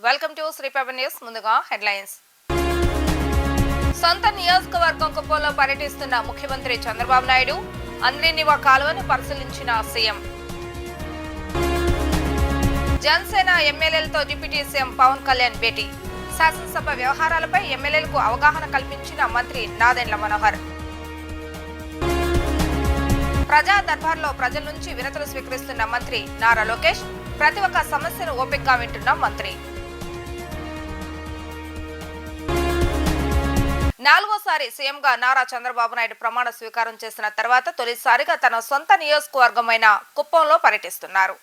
Welcome to Sri Paper news. ముందుగా headlines. సొంత నియోజకవర్గం కుప్పంలో పర్యటిస్తున్న ముఖ్యమంత్రి చంద్రబాబు నాయుడు అంద్రినివా కాలువను పరిశీలించిన సీఎం. జనసేన ఎమ్మెల్యేలతో డిప్యూటీ సీఎం పవన్ కళ్యాణ్ భేటీ. శాసనసభ వ్యవహారాలపై ఎమ్మెల్యేలకు అవగాహన కల్పించిన మంత్రి నాదెండ్ల మనోహర్. ప్రజా దర్బార్లో ప్రజల నుంచి వినతులు స్వీకరిస్తున్న మంత్రి నారా లోకేష్. ప్రతి ఒక్క సమస్యను ఓపికగా వింటున్న మంత్రి. నాలుగోసారి సీఎంగా నారా చంద్రబాబు నాయుడు ప్రమాణ స్వీకారం చేసిన తర్వాత తొలిసారిగా తన సొంత నియోజకవర్గమైన కుప్పంలో పర్యటిస్తున్నారు.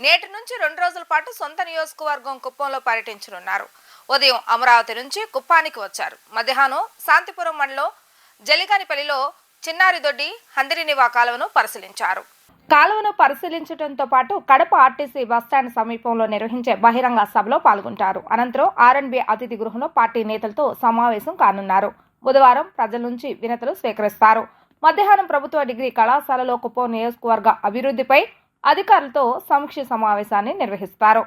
నేటి నుంచి 2 రోజుల పాటు సొంత నియోజకవర్గం కుప్పంలో పర్యటించనున్నారు. ఉదయం అమరావతి నుంచి కుప్పానికి వచ్చారు. మధ్యాహ్నం శాంతిపురం మండలం జలిగానిపల్లిలో చిన్నారిదొడ్డి అంద్రినివా కాలువను పరిశీలించారు. కాలువను పరిశీలించడంతో పాటు కడప ఆర్టీసీ బస్టాండ్ సమీపంలో నిర్వహించే బహిరంగ సభలో పాల్గొంటారు. అనంతరం ఆర్ఎండ్బి అతిథి గృహంలో పార్టీ నేతలతో సమావేశం కానున్నారు. బుధవారం ప్రజల నుంచి వినతులు స్వీకరిస్తారు. మధ్యాహ్నం ప్రభుత్వ డిగ్రీ కళాశాలలో కుప్పం నియోజకవర్గ అభివృద్ధిపై అధికారులతో సమీక్ష సమావేశాన్ని నిర్వహిస్తారు.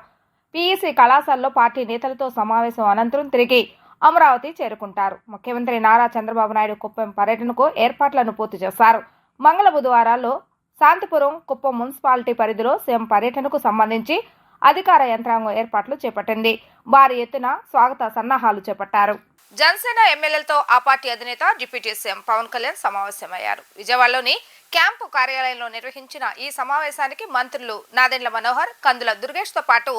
పీఈసీ కళాశాలలో పార్టీ నేతలతో సమావేశం అనంతరం తిరిగి అమరావతి చేరుకుంటారు. ముఖ్యమంత్రి నారా చంద్రబాబు నాయుడు కుప్పం పర్యటనకు ఏర్పాట్లను పూర్తి చేశారు. మంగళ బుధవారాల్లో శాంతిపురం కుప్పం మున్సిపాలిటీ పరిధిలో సీఎం పర్యటనకు సంబంధించి అధికార యంత్రాంగం ఏర్పాట్లు చేపట్టింది. భారీ ఎత్తున స్వాగత సన్నాహాలు చేపట్టారు. జనసేన ఎమ్మెల్యేలతో ఆ పార్టీ అధినేత డిప్యూటీ సీఎం పవన్ కళ్యాణ్ సమావేశమయ్యారు. విజయవాడలోని క్యాంపు కార్యాలయంలో నిర్వహించిన ఈ సమావేశానికి మంత్రులు నాదెండ్ల మనోహర్, కందుల దుర్గేష్తో పాటు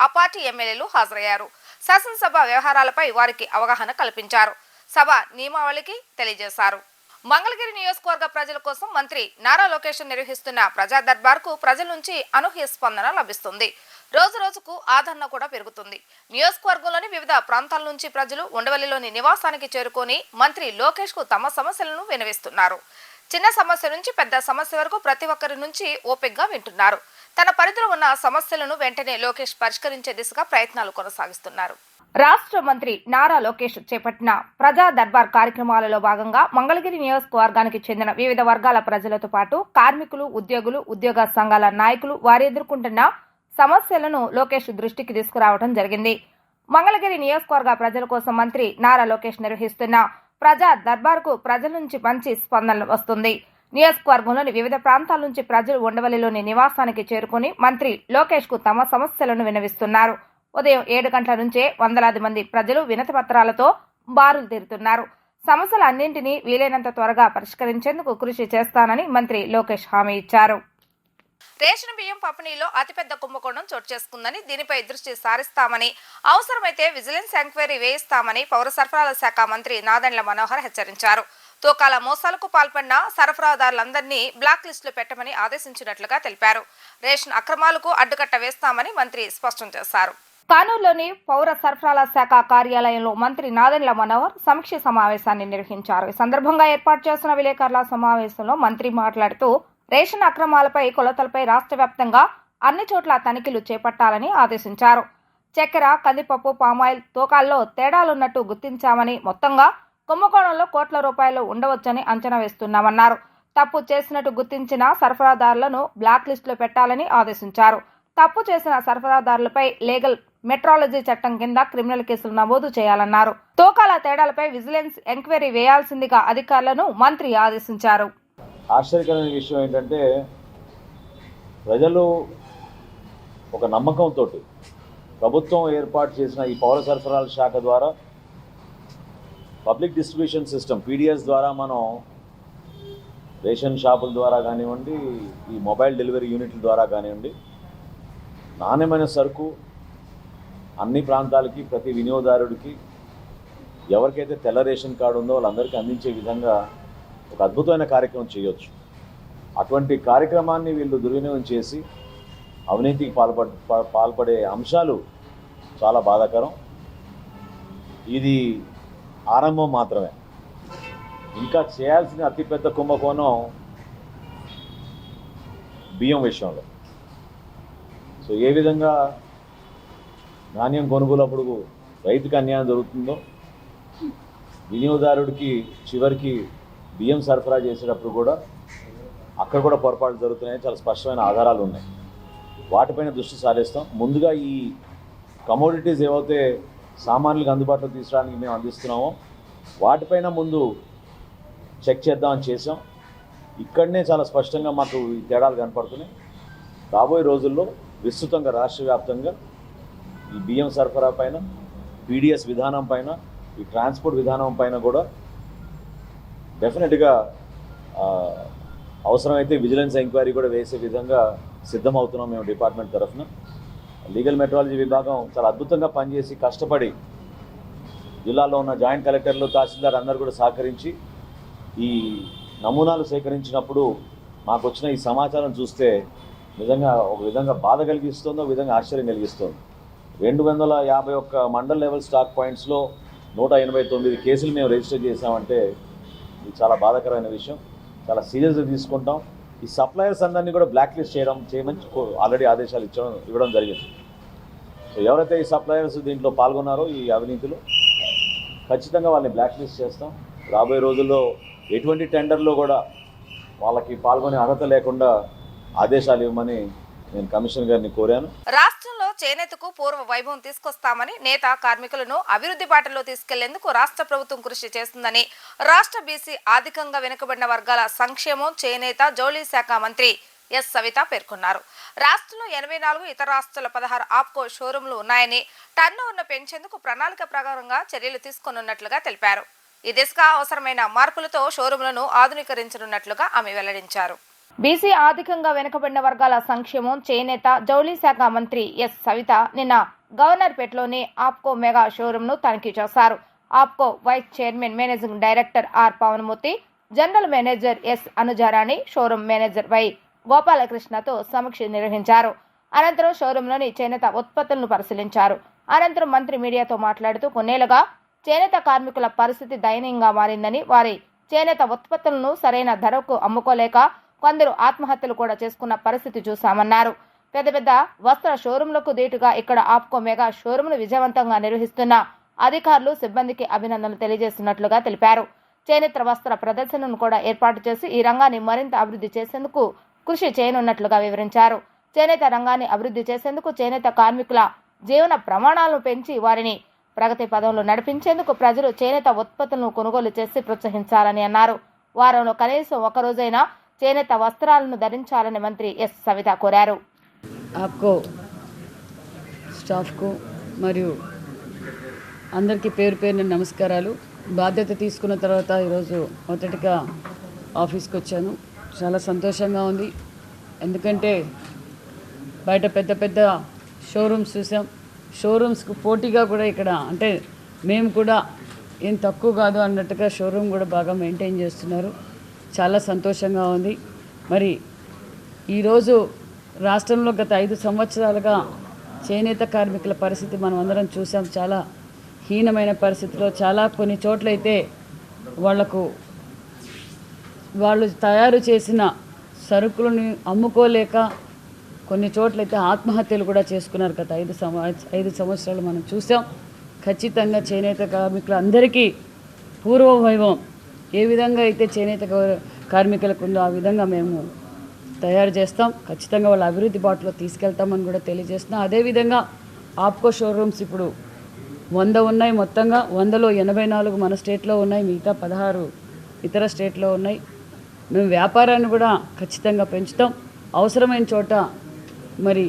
ఆ పార్టీ ఎమ్మెల్యేలు హాజరయ్యారు. శాసనసభ వ్యవహారాలపై వారికి అవగాహన కల్పించారు. సభ నియమావళికి తెలియజేశారు. మంగళగిరి నియోజకవర్గ ప్రజల కోసం మంత్రి నారా లోకేష్ నిర్వహిస్తున్న ప్రజా దర్బార్కు ప్రజల నుంచి అనూహ్య స్పందన లభిస్తుంది. రోజు రోజుకు ఆదరణ కూడా పెరుగుతుంది. నియోజకవర్గంలోని వివిధ ప్రాంతాల నుంచి ప్రజలు ఉండవల్లిలోని నివాసానికి చేరుకొని మంత్రి లోకేష్ కు తమ సమస్యలను వినవిస్తున్నారు. చిన్న సమస్య నుంచి పెద్ద సమస్య వరకు ప్రతి ఒక్కరి నుంచి ఓపికగా వింటున్నారు. తన పరిధిలో ఉన్న సమస్యలను వెంటనే లోకేష్ పరిష్కరించే దిశగా ప్రయత్నాలు కొనసాగిస్తున్నారు. రాష్ట్ర మంత్రి నారా లోకేష్ చేపట్టిన ప్రజా దర్బార్ కార్యక్రమాలలో భాగంగా మంగళగిరి నియోజకవర్గానికి చెందిన వివిధ వర్గాల ప్రజలతో పాటు కార్మికులు, ఉద్యోగులు, ఉద్యోగ సంఘాల నాయకులు వారు ఎదుర్కొంటున్న సమస్యలను లోకేష్ దృష్టికి తీసుకురావడం జరిగింది. మంగళగిరి నియోజకవర్గ ప్రజల కోసం మంత్రి నారా లోకేష్ నిర్వహిస్తున్న ప్రజా దర్బార్కు ప్రజల నుంచి మంచి స్పందన వస్తుంది. నియోజకవర్గంలోని వివిధ ప్రాంతాల నుంచి ప్రజలు ఉండవల్లిలోని నివాసానికి చేరుకుని మంత్రి లోకేష్ కు తమ సమస్యలను వినవిస్తున్నారు. ఉదయం 7 గంటల నుంచే వందలాది మంది ప్రజలు వినతి పత్రాలతో బారులు తీరుతున్నారు. సమస్యలన్నింటినీ వీలైనంత త్వరగా పరిష్కరించేందుకు కృషి చేస్తానని మంత్రి లోకేష్ హామీ ఇచ్చారు. రేషన్ బియ్యం పంపిణీలో అతిపెద్ద కుంభకోణం చోటు చేసుకుందని, దీనిపై దృష్టి సారిస్తామని, అవసరమైతే విజిలెన్స్ ఎంక్వైరీ వేయిస్తామని పౌర సరఫరాల శాఖ మంత్రి నాదెండ్ల మనోహర్ హెచ్చరించారు. తూకాల మోసాలకు పాల్పడిన సరఫరాదారులందరినీ బ్లాక్ లిస్టులో పెట్టమని ఆదేశించినట్లుగా తెలిపారు. రేషన్ అక్రమాలకు అడ్డుకట్ట వేస్తామని మంత్రి స్పష్టం చేశారు. కానూరులోని పౌర సరఫరాల శాఖ కార్యాలయంలో మంత్రి నాదెండ్ల మనోహర్ సమీక్ష సమావేశాన్ని నిర్వహించారు. ఈ సందర్భంగా ఏర్పాటు చేసిన విలేకరుల సమావేశంలో మంత్రి మాట్లాడుతూ రేషన్ అక్రమాలపై, కొలతలపై రాష్ట్ర వ్యాప్తంగా అన్ని చోట్ల తనిఖీలు చేపట్టాలని ఆదేశించారు. చక్కెర, కందిపప్పు, పామాయిల్ తూకాల్లో తేడాలున్నట్టు గుర్తించామని, మొత్తంగా కుంభకోణంలో కోట్ల రూపాయలు ఉండవచ్చని అంచనా వేస్తున్నామన్నారు. తప్పు చేసినట్టు గుర్తించిన సరఫరాదారులను బ్లాక్ లిస్టులో పెట్టాలని ఆదేశించారు. తప్పు చేసిన సరఫరాదారులపై లీగల్ మెట్రాలజీ చట్టం కింద క్రిమినల్ కేసులు నమోదు చేయాలన్నారు. తూకాల తేడాలపై విజిలెన్స్ ఎంక్వైరీ వేయాల్సిందిగా అధికారులను మంత్రి ఆదేశించారు. ఆశ్చర్యకరమైన విషయం ఏంటంటే, ప్రజలు ఒక నమ్మకంతో ప్రభుత్వం ఏర్పాటు చేసిన ఈ పౌర సరఫరాల శాఖ ద్వారా పబ్లిక్ డిస్ట్రిబ్యూషన్ సిస్టమ్ పీడిఎస్ ద్వారా మనం రేషన్ షాపుల ద్వారా కానివ్వండి, ఈ మొబైల్ డెలివరీ యూనిట్ల ద్వారా కానివ్వండి, నాణ్యమైన సరుకు అన్ని ప్రాంతాలకి, ప్రతి వినియోగదారుడికి, ఎవరికైతే తెల్ల రేషన్ కార్డు ఉందో వాళ్ళందరికీ అందించే విధంగా ఒక అద్భుతమైన కార్యక్రమం చేయొచ్చు. అటువంటి కార్యక్రమాన్ని వీళ్ళు దుర్వినియోగం చేసి అవినీతికి పాల్పడే అంశాలు చాలా బాధాకరం. ఇది ఆరంభం మాత్రమే. ఇంకా చేయాల్సిన అతిపెద్ద కుంభకోణం బియ్యం విషయంలో. సో ఏ విధంగా ధాన్యం కొనుగోలప్పుడు రైతుకి అన్యాయం జరుగుతుందో, వినియోగదారుడికి చివరికి బియ్యం సరఫరా చేసేటప్పుడు కూడా అక్కడ కూడా పొరపాట్లు జరుగుతున్నాయని చాలా స్పష్టమైన ఆధారాలు ఉన్నాయి. వాటిపైన దృష్టి సారిస్తాం. ముందుగా ఈ కమోడిటీస్ ఏవైతే సామాన్యులకు అందుబాటులో తీసుకురావడానికి మేము అందిస్తున్నామో వాటిపైన ముందు చెక్ చేద్దామని చేసాం. ఇక్కడనే చాలా స్పష్టంగా మాకు ఈ తేడాలు కనపడుతున్నాయి. రాబోయే రోజుల్లో విస్తృతంగా రాష్ట్ర వ్యాప్తంగా ఈ బియ్యం సరఫరా పైన, పీడిఎస్ విధానం పైన, ఈ ట్రాన్స్పోర్ట్ విధానం పైన కూడా డెఫినెట్గా అవసరమైతే విజిలెన్స్ ఎంక్వైరీ కూడా వేసే విధంగా సిద్ధమవుతున్నాం మేము డిపార్ట్మెంట్ తరఫున. లీగల్ మెట్రాలజీ విభాగం చాలా అద్భుతంగా పనిచేసి కష్టపడి జిల్లాలో ఉన్న జాయింట్ కలెక్టర్లు, తహసీల్దార్ అందరూ కూడా సహకరించి ఈ నమూనాలు సేకరించినప్పుడు మాకు వచ్చిన ఈ సమాచారం చూస్తే నిజంగా ఒక విధంగా బాధ కలిగిస్తుంది, ఒక విధంగా ఆశ్చర్యం కలిగిస్తుంది. 251 మండల్ లెవెల్ స్టాక్ పాయింట్స్లో 189 కేసులు మేము రిజిస్టర్ చేసామంటే ఇది చాలా బాధాకరమైన విషయం. చాలా సీరియస్గా తీసుకుంటాం. ఈ సప్లయర్స్ అందరినీ కూడా బ్లాక్ లిస్ట్ చేయమని ఆల్రెడీ ఆదేశాలు ఇవ్వడం జరిగింది. సో ఎవరైతే ఈ సప్లయర్స్ దీంట్లో పాల్గొన్నారో ఈ అవినీతిలో ఖచ్చితంగా వాళ్ళని బ్లాక్ లిస్ట్ చేస్తాం. రాబోయే రోజుల్లో ఎటువంటి టెండర్లో కూడా వాళ్ళకి పాల్గొనే అర్హత లేకుండా ఆదేశాలు ఇవ్వమని నేను కమిషనర్ గారిని కోరాను. రాష్ట్రంలో చేనేతకు పూర్వ వైభవం తీసుకొస్తామని, నేత కార్మికులను అభివృద్ధి బాటలో తీసుకెళ్లేందుకు రాష్ట్ర ప్రభుత్వం కృషి చేస్తుందని రాష్ట్ర బీసీ ఆర్థికంగా వెనుకబడిన వర్గాల సంక్షేమం, చేనేత, జౌళి శాఖ మంత్రి ఎస్ సవిత పేర్కొన్నారు. రాష్ట్రంలో 84, ఇతర రాష్ట్రాల 16 ఆప్కో షోరూంలు ఉన్నాయని, టర్నోవర్ను పెంచేందుకు ప్రణాళిక ప్రకారంగా చర్యలు తీసుకొనున్నట్లుగా తెలిపారు. ఈ దిశగా అవసరమైన మార్పులతో షోరూంలను ఆధునీకరించనున్నట్లుగా ఆమె వెల్లడించారు. బీసీ ఆర్థికంగా వెనుకబడిన వర్గాల సంక్షేమం, చేనేత, జౌళి శాఖ మంత్రి ఎస్ సవిత నిన్న గవర్నర్పేటలోని ఆప్కో మెగా షోరూంను తనిఖీ చేశారు. APCO vice chairman, managing director R Pavanmurthy, general manager S Anujarani, showroom manager Y గోపాలకృష్ణతో సమీక్ష నిర్వహించారు. అనంతరం షోరూంలోని చేనేత ఉత్పత్తులను పరిశీలించారు. అనంతరం మంత్రి మీడియాతో మాట్లాడుతూ కొన్నేళ్లుగా చేనేత కార్మికుల పరిస్థితి దయనీయంగా మారిందని, వారి చేనేత ఉత్పత్తులను సరైన ధరకు అమ్ముకోలేక కొందరు ఆత్మహత్యలు కూడా చేసుకున్న పరిస్థితి చూశామన్నారు. పెద్ద పెద్ద వస్త్ర షోరూంలకు దీటుగా ఇక్కడ ఆప్కో మెగా షోరూంను విజయవంతంగా నిర్వహిస్తున్న అధికారులు, సిబ్బందికి అభినందనలు తెలియజేస్తున్నట్లుగా తెలిపారు. చేనేత వస్త్ర ప్రదర్శనను కూడా ఏర్పాటు చేసి ఈ రంగాన్ని మరింత అభివృద్ధి చేసేందుకు కృషి చేయనున్నట్లుగా వివరించారు. చేనేత రంగాన్ని అభివృద్ధి చేసేందుకు, చేనేత కార్మికుల జీవన ప్రమాణాలను పెంచి వారిని ప్రగతి పదంలో నడిపించేందుకు ప్రజలు చేనేత ఉత్పత్తులను కొనుగోలు చేసి ప్రోత్సహించాలని అన్నారు. వారంలో కనీసం ఒక రోజైనా చేనేత వస్త్రాలను ధరించాలని మంత్రి ఎస్ సవిత కోరారు. ఆప్కో స్టాఫ్కు మరియు అందరికీ పేరు పేరున నమస్కారాలు. బాధ్యత తీసుకున్న తర్వాత ఈరోజు మొదటిగా ఆఫీస్కి వచ్చాను. చాలా సంతోషంగా ఉంది. ఎందుకంటే బయట పెద్ద పెద్ద షోరూమ్స్ చూసాం. షోరూమ్స్కు పోటీగా కూడా ఇక్కడ అంటే మేము కూడా ఏం తక్కువ కాదు అన్నట్టుగా షోరూమ్ కూడా బాగా మెయింటైన్ చేస్తున్నారు. చాలా సంతోషంగా ఉంది. మరి ఈరోజు రాష్ట్రంలో గత 5 సంవత్సరాలుగా చేనేత కార్మికుల పరిస్థితి మనం అందరం చూసాం. చాలా హీనమైన పరిస్థితిలో, చాలా కొన్ని చోట్లయితే వాళ్ళు తయారు చేసిన సరుకులను అమ్ముకోలేక కొన్ని చోట్లయితే ఆత్మహత్యలు కూడా చేసుకున్నారు. గత 5 సంవత్సరాలు మనం చూసాం. ఖచ్చితంగా చేనేత కార్మికులు అందరికీ పూర్వ వైభవం ఏ విధంగా అయితే చేనేత కార్మికులకు ఉందో ఆ విధంగా మేము తయారు చేస్తాం. ఖచ్చితంగా వాళ్ళ అభివృద్ధి బాటలో తీసుకెళ్తామని కూడా తెలియజేస్తున్నాం. అదేవిధంగా ఆప్కో షోరూమ్స్ ఇప్పుడు 100 ఉన్నాయి. మొత్తంగా 100లో 84 మన స్టేట్లో ఉన్నాయి, మిగతా 16 ఇతర స్టేట్లో ఉన్నాయి. మేము వ్యాపారాన్ని కూడా ఖచ్చితంగా పెంచుతాం. అవసరమైన చోట మరి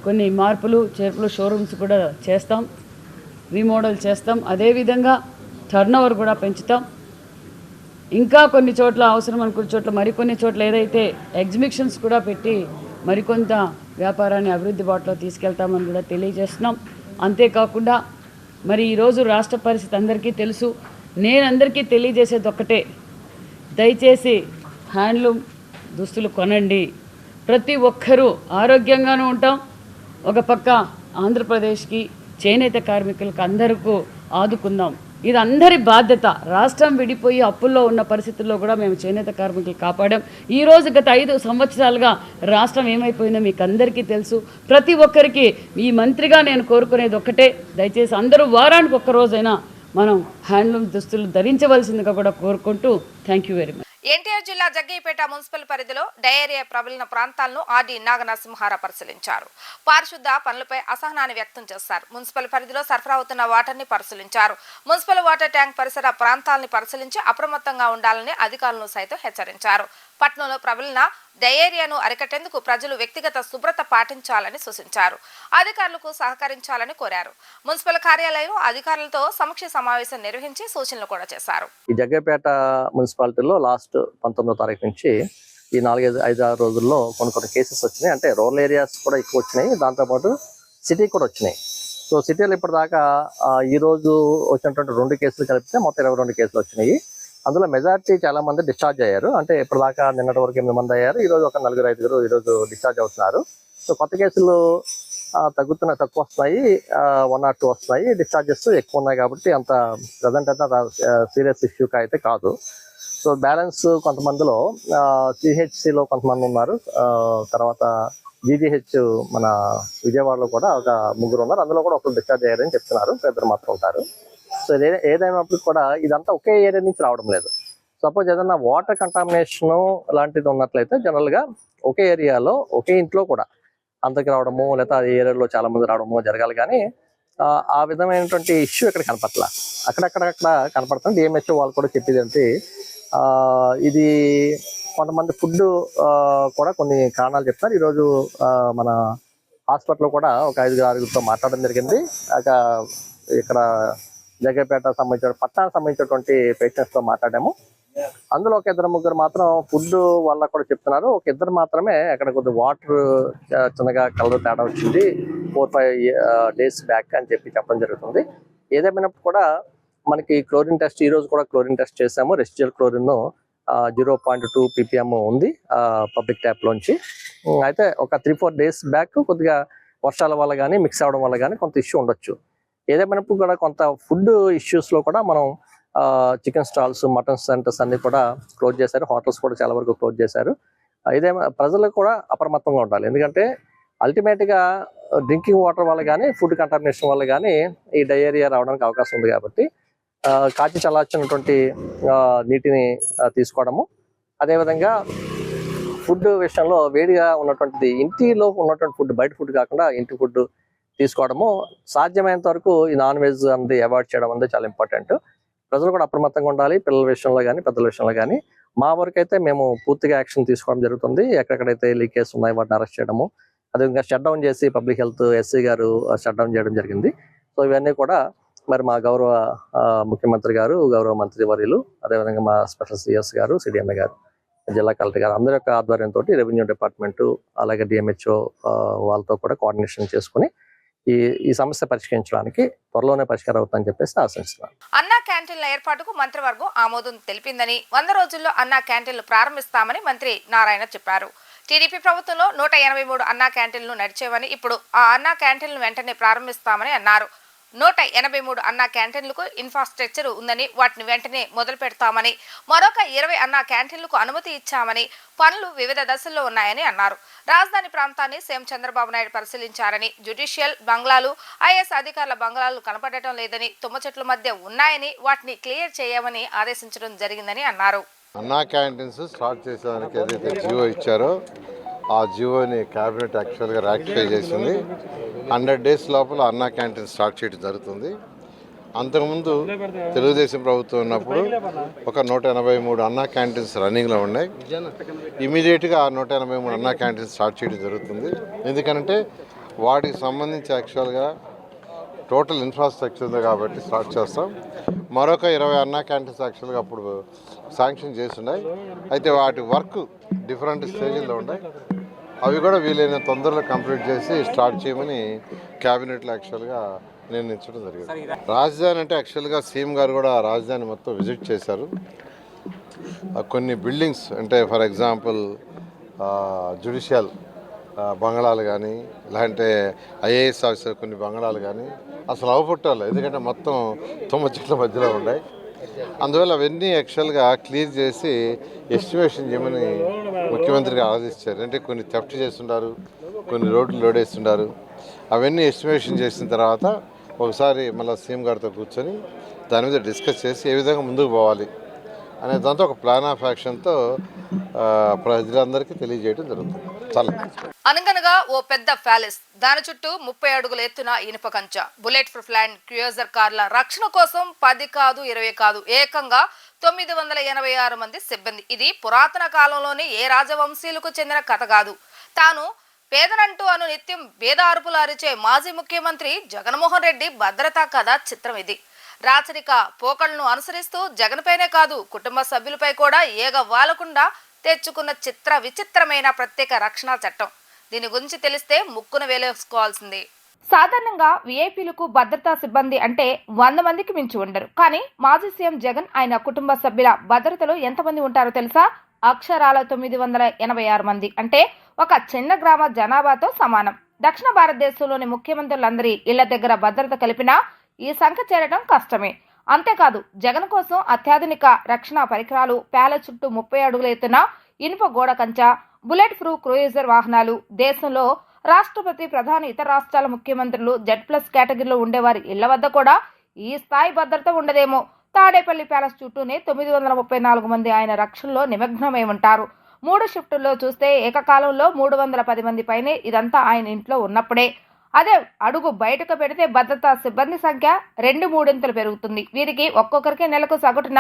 కొన్ని మార్పులు చేర్పులు షోరూమ్స్ కూడా చేస్తాం, రీమోడల్ చేస్తాం. అదేవిధంగా టర్నోవర్ కూడా పెంచుతాం. ఇంకా కొన్ని చోట్ల అవసరం అనుకున్న చోట్ల, మరికొన్ని చోట్ల ఏదైతే ఎగ్జిబిషన్స్ కూడా పెట్టి మరికొంత వ్యాపారాన్ని అభివృద్ధి బాటలో తీసుకెళ్తామని కూడా తెలియజేస్తున్నాం. అంతేకాకుండా మరి ఈరోజు రాష్ట్ర పరిస్థితి అందరికీ తెలుసు. నేను అందరికీ తెలియజేసేది ఒక్కటే, దయచేసి హ్యాండ్లూమ్ దుస్తులు కొనండి. ప్రతి ఒక్కరూ ఆరోగ్యంగానూ ఉంటాం. ఒక పక్క ఆంధ్రప్రదేశ్కి చేనేత కార్మికులకు అందరికీ ఆదుకుందాం. ఇది అందరి బాధ్యత. రాష్ట్రం విడిపోయి అప్పుల్లో ఉన్న పరిస్థితుల్లో కూడా మేము చేనేత కార్మికులు కాపాడాం. ఈరోజు గత 5 సంవత్సరాలుగా రాష్ట్రం ఏమైపోయిందో మీకు అందరికీ తెలుసు. ప్రతి ఒక్కరికి ఈ మంత్రిగా నేను కోరుకునేది ఒక్కటే, దయచేసి అందరూ వారానికి ఒక్క రోజైనా మనం హ్యాండ్లూమ్ దుస్తులు ధరించవలసిందిగా కూడా కోరుకుంటూ thank you very much. NTR జిల్లా జగ్గయ్యపేట మున్సిపల్ పరిధిలో డయేరియా ప్రబలిన ప్రాంతాలను ఆర్డీ నాగనరసింహారావు పరిశీలించారు. పారిశుద్ధ పనులపై అసహనాన్ని వ్యక్తం చేశారు. మున్సిపల్ పరిధిలో సరఫరా అవుతున్న వాటర్ని పరిశీలించారు. మున్సిపల్ వాటర్ ట్యాంక్ పరిసర ప్రాంతాలను పరిశీలించి అప్రమత్తంగా ఉండాలని అధికారులను సైతం హెచ్చరించారు. పట్టణంలో ప్రబలిన డయేరియాను అరికట్టేందుకు ప్రజలు వ్యక్తిగత శుభ్రత పాటించాలని సూచించారు. అధికారులకు సహకరించాలని కోరారు. మున్సిపల్ కార్యాలయం అధికారులతో సమీక్ష సమావేశం నిర్వహించి సూచనలు కూడా చేశారు. ఈ జగ్గయ్యపేట మున్సిపాలిటీలో లాస్ట్ 19వ తారీఖు నుంచి ఈ 4-5 రోజుల్లో కొన్ని కేసెస్ వచ్చినాయి. అంటే రూరల్ ఏరియాస్ కూడా ఎక్కువ వచ్చినాయి, దాంతోపాటు సిటీ కూడా వచ్చినాయి. సో సిటీలో ఇప్పటిదాకా ఈ రోజు వచ్చినటువంటి 2 కేసులు కలిపితే మొత్తం 22 కేసులు వచ్చినాయి. అందులో మెజారిటీ చాలా మంది డిశ్చార్జ్ అయ్యారు. అంటే ఇప్పటిదాకా నిన్నటి వరకు 8 మంది అయ్యారు. ఈరోజు ఒక 4-5 ఈరోజు డిశ్చార్జ్ అవుతున్నారు. సో కొత్త కేసులు తక్కువ వస్తున్నాయి, 1 or 2 వస్తున్నాయి. డిశ్చార్జెస్ ఎక్కువ ఉన్నాయి కాబట్టి అంత ప్రజెంట్ అయితే సీరియస్ ఇష్యూ అయితే కాదు. సో బ్యాలెన్స్ కొంతమందిలో సిహెచ్సిలో కొంతమంది ఉన్నారు, తర్వాత జీజీహెచ్ మన విజయవాడలో కూడా ఒక 3 ఉన్నారు. అందులో కూడా ఒకరు డిశ్చార్జ్ అయ్యారని చెప్తున్నారు, 2 మాత్రం ఉంటారు. సో ఏదైనప్పటికీ కూడా ఇదంతా ఒకే ఏరియా నుంచి రావడం లేదు. సపోజ్ ఏదైనా వాటర్ కంటామినేషన్ లాంటిది ఉన్నట్లయితే జనరల్గా ఒకే ఏరియాలో ఒకే ఇంట్లో కూడా అంతకి రావడము, లేదా ఆ ఏరియాలో చాలా మంది రావడము జరగాలి. కానీ ఆ విధమైనటువంటి ఇష్యూ ఇక్కడ కనపట్ల, అక్కడక్కడ కనపడుతుంది. డిఎంహెచ్ఓ వాళ్ళు కూడా చెప్పేది ఏంటి, ఇది కొంతమంది ఫుడ్ కూడా కొన్ని కారణాలు చెప్తారు. ఈరోజు మన హాస్పిటల్లో కూడా ఒక 5-6 మాట్లాడడం జరిగింది. ఇక్కడ జగ్గయ్యపేట సంబంధించిన పట్టణానికి సంబంధించినటువంటి పేషెంట్స్తో మాట్లాడాము. అందులో ఒక 2-3 మాత్రం ఫుడ్ వల్ల కూడా చెప్తున్నారు. ఒక 2 మాత్రమే అక్కడ కొద్దిగా వాటర్ చిన్నగా కలర్ తేడా వచ్చింది 4-5 days బ్యాక్ అని చెప్పడం జరుగుతుంది. ఏదేమైనప్పుడు కూడా మనకి క్లోరిన్ టెస్ట్ ఈ రోజు కూడా క్లోరిన్ టెస్ట్ చేసాము. రెసిడ్యువల్ క్లోరిన్ 0.2 ppm ఉంది పబ్లిక్ ట్యాప్ లోంచి. అయితే ఒక 3-4 days బ్యాక్ కొద్దిగా వర్షాల వల్ల కానీ మిక్స్ అవడం వల్ల కానీ కొంత ఇష్యూ ఉండొచ్చు. ఏదేమైనప్పుడు కూడా కొంత ఫుడ్ ఇష్యూస్ లో కూడా మనం చికెన్ స్టాల్స్, మటన్ సెంటర్స్ అన్ని కూడా క్లోజ్ చేశారు. హోటల్స్ కూడా చాలా వరకు క్లోజ్ చేశారు. ప్రజలు కూడా అప్రమత్తంగా ఉండాలి. ఎందుకంటే అల్టిమేట్ గా డ్రింకింగ్ వాటర్ వల్ల కానీ ఫుడ్ కంటామినేషన్ వల్ల కానీ ఈ డయేరియా రావడానికి అవకాశం ఉంది. కాబట్టి కాచి చల్లార్చినటువంటి నీటిని తీసుకోవడము, అదేవిధంగా ఫుడ్ విషయంలో వేడిగా ఉన్నటువంటిది ఇంటిలో ఉన్నటువంటి ఫుడ్, బయట ఫుడ్ కాకుండా ఇంటి ఫుడ్ తీసుకోవడము, సాధ్యమైనంత వరకు ఈ నాన్ వెజ్ అనేది అవాయిడ్ చేయడం అనేది చాలా ఇంపార్టెంట్. ప్రజలు కూడా అప్రమత్తంగా ఉండాలి, పిల్లల విషయంలో కానీ పెద్దల విషయంలో కానీ. మా వరకు అయితే మేము పూర్తిగా యాక్షన్ తీసుకోవడం జరుగుతుంది. ఎక్కడెక్కడైతే లీకేజ్ ఉన్నాయి వాటిని అరెస్ట్ చేయడము, అదేవిధంగా షట్ డౌన్ చేసి పబ్లిక్ హెల్త్ ఎస్సీ గారు షట్ డౌన్ చేయడం జరిగింది. సో ఇవన్నీ కూడా మరి మా గౌరవ ముఖ్యమంత్రి గారు, గౌరవ మంత్రి వర్యులు, అదేవిధంగా మా స్పెషల్ సిఎస్ గారు, సిడిఎంఏ గారు, జిల్లా కలెక్టర్ గారు అందరి యొక్క ఆధ్వర్యంతో రెవెన్యూ డిపార్ట్మెంట్ అలాగే డిఎంహెచ్ఓ వాళ్ళతో కూడా కోఆర్డినేషన్ చేసుకుని ఈ సమస్య పరిష్కరించడానికి త్వరలోనే పరిష్కారం అవుతుందని చెప్పేసి ఆశిస్తున్నాను. అన్నా క్యాంటీన్ల ఏర్పాటుకు మంత్రివర్గం ఆమోదం తెలిపిందని, 100 రోజుల్లో అన్నా క్యాంటీన్లు ప్రారంభిస్తామని మంత్రి నారాయణ చెప్పారు. టీడీపీ ప్రభుత్వంలో 183 అన్నా క్యాంటీన్లు నడిచేవని, ఇప్పుడు ఆ అన్నా క్యాంటీన్లు వెంటనే ప్రారంభిస్తామని అన్నారు. 183 అన్నా క్యాంటీన్లకు ఇన్ఫ్రాస్ట్రక్చర్ ఉందని, వాటిని వెంటనే మొదలు పెడతామని, మరొక 20 అన్నా క్యాంటీన్లకు అనుమతి ఇచ్చామని, పనులు వివిధ దశల్లో ఉన్నాయని అన్నారు. రాజధాని ప్రాంతాన్ని సీఎం చంద్రబాబు నాయుడు పరిశీలించారని, జ్యుడిషియల్ బంగ్లాలు, ఐఏఎస్ అధికారుల బంగ్లాలు కనపడటం లేదని, తుమ్మ చెట్ల మధ్య ఉన్నాయని, వాటిని క్లియర్ చేయమని ఆదేశించడం జరిగిందని అన్నారు. అన్నా క్యాంటీన్స్ స్టార్ట్ చేసేదానికి ఏదైతే జియో ఇచ్చారో ఆ జియోని క్యాబినెట్ యాక్చువల్గా రాటిఫై చేసింది. 100 days లోపల అన్నా క్యాంటీన్ స్టార్ట్ చేయడం జరుగుతుంది. అంతకుముందు తెలుగుదేశం ప్రభుత్వం ఉన్నప్పుడు ఒక 183 అన్నా క్యాంటీన్స్ రన్నింగ్లో ఉన్నాయి. ఇమీడియట్గా ఆ 183 అన్నా క్యాంటీన్స్ స్టార్ట్ చేయడం జరుగుతుంది. ఎందుకంటే వాటికి సంబంధించి యాక్చువల్గా టోటల్ ఇన్ఫ్రాస్ట్రక్చర్ ఉంది కాబట్టి స్టార్ట్ చేస్తాం. మరొక 20 అన్నా క్యాంటీన్స్ యాక్చువల్గా అప్పుడు శాంక్షన్ చేస్తున్నాయి. అయితే వాటి వర్క్ డిఫరెంట్ స్టేజ్లో ఉన్నాయి. అవి కూడా వీలైన తొందరలో కంప్లీట్ చేసి స్టార్ట్ చేయమని క్యాబినెట్లో యాక్చువల్గా నిర్ణయించడం జరిగింది. రాజధాని అంటే యాక్చువల్గా సీఎం గారు కూడా రాజధాని మొత్తం విజిట్ చేశారు. కొన్ని బిల్డింగ్స్ అంటే ఫర్ ఎగ్జాంపుల్ జ్యుడిషియల్ బంగళాలు కానీ, లేదంటే ఐఏఎస్ ఆఫీసర్ కొన్ని బంగళాలు కానీ అసలు అవపట్టాలి. ఎందుకంటే మొత్తం తుమ్మ చెట్ల మధ్యలో ఉన్నాయి. అందువల్ల అవన్నీ యాక్చువల్గా క్లియర్ చేసి ఎస్టిమేషన్ చేయమని ముఖ్యమంత్రికి ఆదేశించారు. అంటే కొన్ని థెఫ్ట్ చేస్తుంటారు, కొన్ని రోడ్లు లోడ్ వేస్తుంటారు. అవన్నీ ఎస్టిమేషన్ చేసిన తర్వాత ఒకసారి మళ్ళీ సీఎం గారితో కూర్చొని దాని మీద డిస్కస్ చేసి ఏ విధంగా ముందుకు పోవాలి, అనే దాంతో ఒక ప్లాన్ ఆఫ్ యాక్షన్తో ప్రజలందరికీ తెలియజేయడం జరుగుతుంది. చాలా అనగనగా ఓ పెద్ద ప్యాలెస్, దాని చుట్టూ 30 అడుగుల ఎత్తున ఇనుప కంచె, బుల్లెట్ ప్రూఫ్ ల్యాండ్ క్రూజర్ కార్ల రక్షణ కోసం 10 కాదు 20 కాదు ఏకంగా 986 మంది సిబ్బంది. ఇది పురాతన కాలంలోని ఏ రాజవంశీయులకు చెందిన కథ కాదు. తాను పేదనంటూ నిత్యం వేద అరుపులు అరిచే మాజీ ముఖ్యమంత్రి జగన్మోహన్ రెడ్డి భద్రతా కథ చిత్రం ఇది. రాచరిక పోకళ్లను అనుసరిస్తూ జగన్ పైనే కాదు కుటుంబ సభ్యులపై కూడా ఏగ వాలకుండా తెచ్చుకున్న విచిత్రమైన ప్రత్యేక రక్షణ చట్టం. దీని గురించి తెలిస్తే ముక్కున వేలేసుకోవాల్సింది. సాధారణంగా విఐపీలకు భద్రతా సిబ్బంది అంటే 100 మందికి మించి ఉండరు. కానీ మాజీ సీఎం జగన్ ఆయన కుటుంబ సభ్యుల భద్రతలో ఎంతమంది ఉంటారో తెలుసా? అక్షరాల 986 మంది. అంటే ఒక చిన్న గ్రామ జనాభాతో సమానం. దక్షిణ భారతదేశంలోని ముఖ్యమంత్రులందరి ఇళ్ల దగ్గర భద్రత కలిపినా ఈ సంఖ్య చేరడం కష్టమే. అంతేకాదు జగన్ కోసం అత్యాధునిక రక్షణ పరికరాలు, ప్యాలెస్ చుట్టూ 30 అడుగుల ఎత్తున ఇనుప గోడ కంచె, బుల్లెట్ ప్రూఫ్ క్రూయిజర్ వాహనాలు. దేశంలో రాష్ట్రపతి, ప్రధాని, ఇతర రాష్ట్రాల ముఖ్యమంత్రులు, Z+ కేటగిరీలో ఉండేవారి ఇళ్ల వద్ద కూడా ఈ స్థాయి భద్రత ఉండదేమో. తాడేపల్లి ప్యాలెస్ చుట్టూనే 934 మంది ఆయన రక్షణలో నిమగ్నమై ఉంటారు. 3 షిఫ్టుల్లో చూస్తే ఏకకాలంలో 310 మంది పైనే. ఇదంతా ఆయన ఇంట్లో ఉన్నప్పుడే. అదే అడుగు బయటకు పెడితే భద్రతా సిబ్బంది సంఖ్య 2-3 పెరుగుతుంది. వీరికి ఒక్కొక్కరికి నెలకు సగటున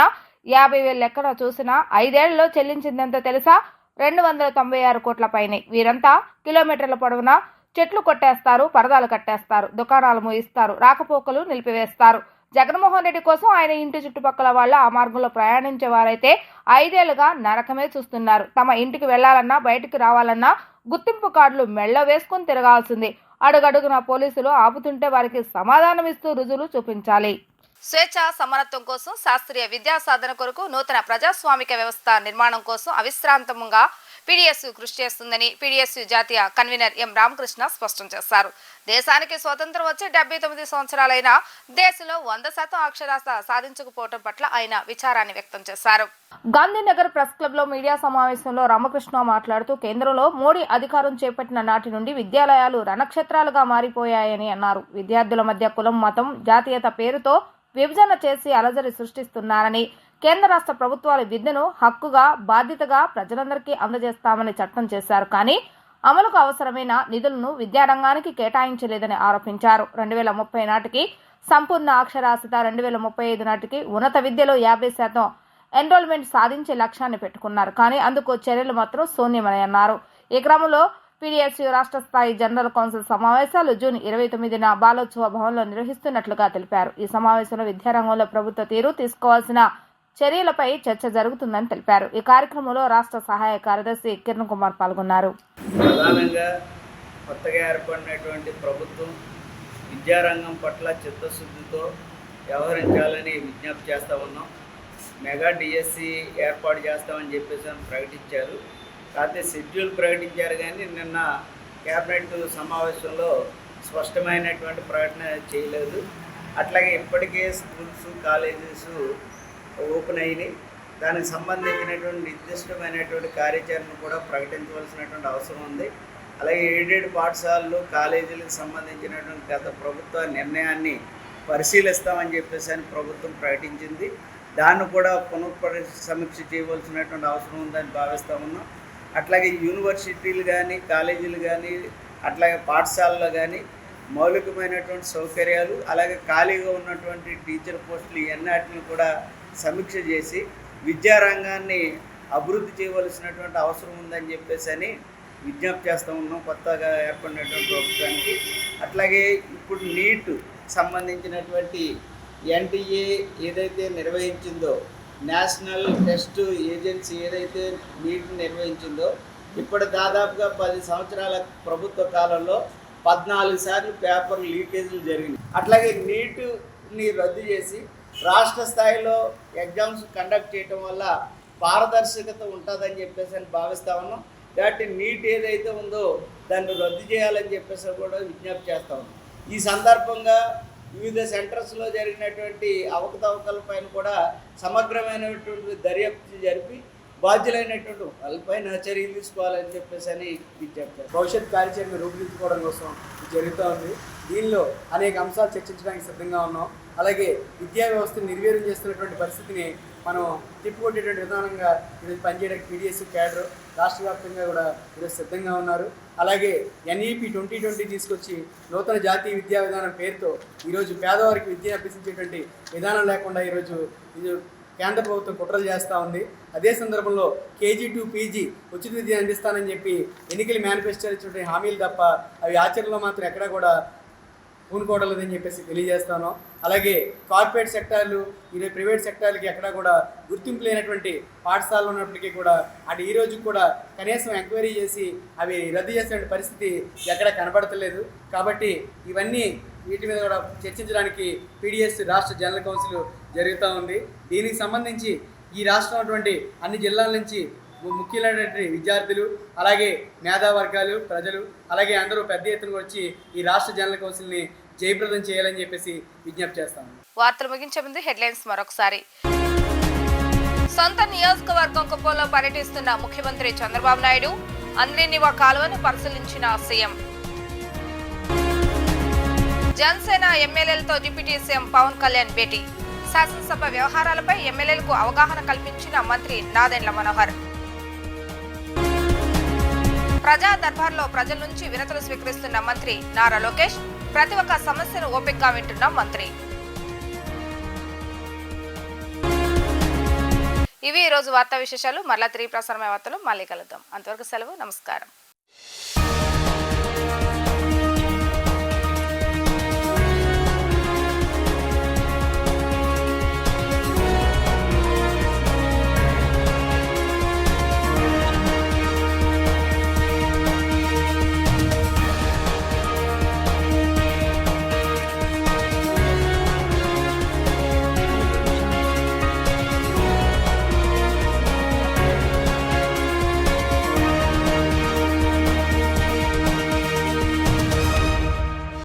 50,000 ఎక్కడ చూసినా 5 ఏళ్లలో చెల్లించిందంతో తెలుసా? 296 కోట్ల పైనే. వీరంతా కిలోమీటర్ల పొడవునా చెట్లు కొట్టేస్తారు, పరదాలు కట్టేస్తారు, దుకాణాలు మూయిస్తారు, రాకపోకలు నిలిపివేస్తారు. జగన్మోహన్ రెడ్డి కోసం ఆయన ఇంటి చుట్టుపక్కల వాళ్ళ ఆ మార్గంలో ప్రయాణించే వారైతే 5 ఏళ్లుగా నరకమే చూస్తున్నారు. తమ ఇంటికి వెళ్లాలన్నా బయటికి రావాలన్నా గుర్తింపు కార్డులు మెళ్ళ వేసుకుని తిరగాల్సింది. అడుగడుగున పోలీసులు ఆపుతుంటే వారికి సమాధానం ఇస్తూ రుజువులు చూపించాలి. స్వేచ్ఛ సమానత్వం కోసం, శాస్త్రీయ విద్యా సాధన కొరకు, నూతన ప్రజాస్వామిక వ్యవస్థ నిర్మాణం కోసం అవిశ్రాంతంగా పీడీఎస్యూ కృషి చేస్తుందని పీడీఎస్యూ జాతీయ కన్వీనర్ ఎం రామకృష్ణ స్పష్టం చేశారు. దేశానికి స్వతంత్రం వచ్చి 79 సంవత్సరాలైనా దేశంలో 100% అక్షరాస్యత సాధించకపోవడం పట్ల ఆయన విచారాన్ని వ్యక్తం చేశారు. గాంధీనగర్ ప్రెస్ క్లబ్ లో మీడియా సమావేశంలో రామకృష్ణ మాట్లాడుతూ కేంద్రంలో మోడీ అధికారం చేపట్టిన నాటి నుండి విద్యాలయాలు రణక్షేత్రాలుగా మారిపోయాయని అన్నారు. విద్యార్థుల మధ్య కులం, మతం, జాతీయత పేరుతో విభజన చేసి అలజడి సృష్టిస్తున్నారని, కేంద్ర రాష్ట్ర ప్రభుత్వాలు విద్యను హక్కుగా, బాధ్యతగా ప్రజలందరికీ అందజేస్తామని చట్టం చేశారు. కానీ అమలుకు అవసరమైన నిధులను విద్యారంగానికి కేటాయించలేదని ఆరోపించారు. 2030 నాటికి సంపూర్ణ అక్షరాస్యత, 2035 నాటికి ఉన్నత విద్యలో 50% ఎన్రోల్మెంట్ సాధించే లక్ష్యాన్ని పెట్టుకున్నారు. కానీ అందుకు చర్యలు మాత్రం శూన్యమని అన్నారు. ఈ క్రమంలో పీడీఎస్యూ రాష్ట్ర స్థాయి జనరల్ కౌన్సిల్ సమావేశాలు జూన్ 29న బాలోత్సవ భవన్లో నిర్వహిస్తున్నట్లుగా తెలిపారు. ఈ సమావేశంలో విద్యారంగంలో ప్రభుత్వ తీరు, తీసుకోవాల్సిన చర్యలపై చర్చ జరుగుతుందని తెలిపారు. ఈ కార్యక్రమంలో రాష్ట్ర సహాయ కార్యదర్శి కిరణ్ కుమార్ పాల్గొన్నారు. ప్రధానంగా కొత్తగా ఏర్పడినటువంటి ప్రభుత్వం విద్యారంగం పట్ల చిత్తశుద్ధితో వ్యవహరించాలని విజ్ఞప్తి చేస్తూ ఉన్నాం. మెగా డిఎస్సి ఏర్పాటు చేస్తామని చెప్పేసి ప్రకటించారు. కాకపోతే షెడ్యూల్ ప్రకటించారు కానీ నిన్న క్యాబినెట్ సమావేశంలో స్పష్టమైనటువంటి ప్రకటన చేయలేదు. అట్లాగే ఇప్పటికే స్కూల్స్, కాలేజెస్ ఓపెన్ అయినాయి. దానికి సంబంధించినటువంటి నిర్దిష్టమైనటువంటి కార్యాచరణ కూడా ప్రకటించవలసినటువంటి అవసరం ఉంది. అలాగే ఎయిడెడ్ పాఠశాలలు, కాలేజీలకు సంబంధించినటువంటి గత ప్రభుత్వ నిర్ణయాన్ని పరిశీలిస్తామని చెప్పేసి ప్రభుత్వం ప్రకటించింది. దాన్ని కూడా సమీక్ష చేయవలసినటువంటి అవసరం ఉందని భావిస్తూ ఉన్నాం. అట్లాగే యూనివర్సిటీలు కానీ, కాలేజీలు కానీ, అట్లాగే పాఠశాలలో కానీ మౌలికమైనటువంటి సౌకర్యాలు, అలాగే ఖాళీగా ఉన్నటువంటి టీచర్ పోస్టులు ఇవన్నిటిని కూడా సమీక్ష చేసి విద్యారంగాన్ని అభివృద్ధి చేయవలసినటువంటి అవసరం ఉందని చెప్పేసి విజ్ఞప్తి చేస్తూ ఉన్నాం కొత్తగా ఏర్పడినటువంటి ప్రభుత్వానికి. అట్లాగే ఇప్పుడు నీట్ సంబంధించినటువంటి ఎన్టీఏ ఏదైతే నిర్వహించిందో, నేషనల్ టెస్ట్ ఏజెన్సీ ఏదైతే నీట్ నిర్వహించిందో, ఇప్పుడు దాదాపుగా 10 సంవత్సరాల ప్రభుత్వ కాలంలో 14 సార్లు పేపర్ లీకేజీలు జరిగినాయి. అట్లాగే నీట్ని రద్దు చేసి రాష్ట్ర స్థాయిలో ఎగ్జామ్స్ కండక్ట్ చేయటం వల్ల పారదర్శకత ఉంటుందని చెప్పేసి భావిస్తూ ఉన్నాం. కాబట్టి నీట్ ఏదైతే ఉందో దాన్ని రద్దు చేయాలని చెప్పేసి కూడా విజ్ఞప్తి చేస్తూ ఉన్నాం. ఈ సందర్భంగా వివిధ సెంటర్స్లో జరిగినటువంటి అవకతవకలపైన కూడా సమగ్రమైనటువంటి దర్యాప్తు జరిపి బాధ్యులైనటువంటి వాళ్ళపైన చర్యలు తీసుకోవాలని చెప్పేసి విజ్ఞప్తి. భవిష్యత్ కార్యాచరణ రూపుదిద్దుకోవడం కోసం జరుగుతూ ఉంది. దీనిలో అనేక అంశాలు చర్చించడానికి సిద్ధంగా ఉన్నాం. అలాగే విద్యా వ్యవస్థను నిర్వీర్యం చేస్తున్నటువంటి పరిస్థితిని మనం తిప్పుకొట్టేటువంటి విధానంగా ఈరోజు పనిచేయడానికి పీడిఎస్ క్యాడర్ రాష్ట్ర వ్యాప్తంగా కూడా ఈరోజు సిద్ధంగా ఉన్నారు. అలాగే NEP 2020 తీసుకొచ్చి నూతన జాతీయ విద్యా విధానం పేరుతో ఈరోజు పేదవారికి విద్య అభ్యసించేటువంటి విధానం లేకుండా ఈరోజు ఇది కేంద్ర ప్రభుత్వం కుట్రలు చేస్తూ ఉంది. అదే సందర్భంలో KG to PG ఉచిత విద్య అందిస్తానని చెప్పి ఎన్నికల మేనిఫెస్టో ఇచ్చినటువంటి హామీలు తప్ప అవి ఆచరణలో మాత్రం ఎక్కడా కూడా పూనుకోవడలేదని చెప్పేసి తెలియజేస్తాను. అలాగే కార్పొరేట్ సెక్టార్లు ఈరోజు ప్రైవేట్ సెక్టార్లకి ఎక్కడా కూడా గుర్తింపు లేనటువంటి పాఠశాలలు ఉన్నప్పటికీ కూడా అటు ఈ రోజు కూడా కనీసం ఎంక్వైరీ చేసి అవి రద్దు చేసే పరిస్థితి ఎక్కడ కనబడతలేదు. కాబట్టి ఇవన్నీ వీటి మీద కూడా చర్చించడానికి PDS రాష్ట్ర జనరల్ కౌన్సిల్ జరుగుతూ ఉంది. దీనికి సంబంధించి ఈ రాష్ట్రం అటువంటి అన్ని జిల్లాల నుంచి ముఖ్యమైనటువంటి విద్యార్థులు, అలాగే మేధావర్గాలు, ప్రజలు, అలాగే అందరూ పెద్ద ఎత్తున వచ్చి ఈ రాష్ట్ర జనరల్ కౌన్సిల్ని జయప్రదం చేయాలని చెప్పేసి విజ్ఞప్తి చేస్తాను. వార్తలు ముగించే ముందు హెడ్లైన్స్ మరొకసారి. సొంత నియోజకవర్గం కుప్పంలో పర్యటిస్తున్న ముఖ్యమంత్రి చంద్రబాబు నాయుడు, అంద్రినివా కాలువను పరిశీలించిన సీఎం. జనసేన ఎమ్మెల్యేలతో డిప్యూటీ సీఎం పవన్ కళ్యాణ్ భేటీ. శాసనసభ వ్యవహారాలపై ఎమ్మెల్యేలకు అవగాహన కల్పించిన మంత్రి నాదెండ్ల మనోహర్. ప్రజా దర్బార్లో ప్రజల నుంచి వినతులు స్వీకరిస్తున్న మంత్రి నారా లోకేష్. ప్రతి ఒక్క సమస్యను ఓపికగా వింటున్న మంత్రి. ఇవి ఈ రోజు వార్తా విశేషాలు. మరలా తిరిగి ప్రసారమైన వార్తలు మళ్ళీ కలుద్దాం. అంతవరకు సెలవు. నమస్కారం.